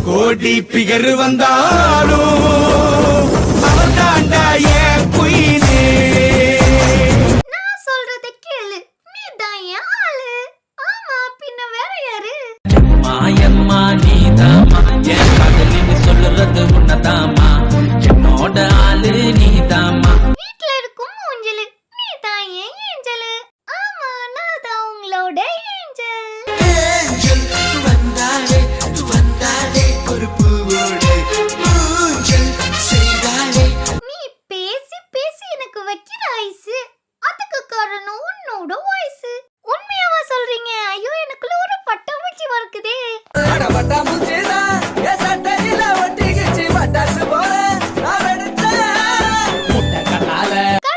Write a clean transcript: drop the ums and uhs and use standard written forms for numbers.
கோடி பிகர் வந்தாலும் அவன் தாண்டா என் குயினே. நான் சொல்றத கேளு, நீ தான் என் ஆளு. ஆமா, பின்ன வேற யாரு? எம்மா எம்மா நீதாமா என் காதலின்னு சொல்லுறது உன்னதாமா, என்னோட ஆளு நீதாமா. வீட்ல இருக்கும் ஊஞ்சலு, நீ தான் என் ஏஞ்சலு. ஆமா, நான் தான் உங்களோட ஏஞ்சல். ஏஞ்சல் வந்தாலே வந்தாலே ஒரு பூவோடு ஊஞ்சல் செய்தாலே. நீ பேசி பேசி எனக்கு வைக்கிற ஐசு.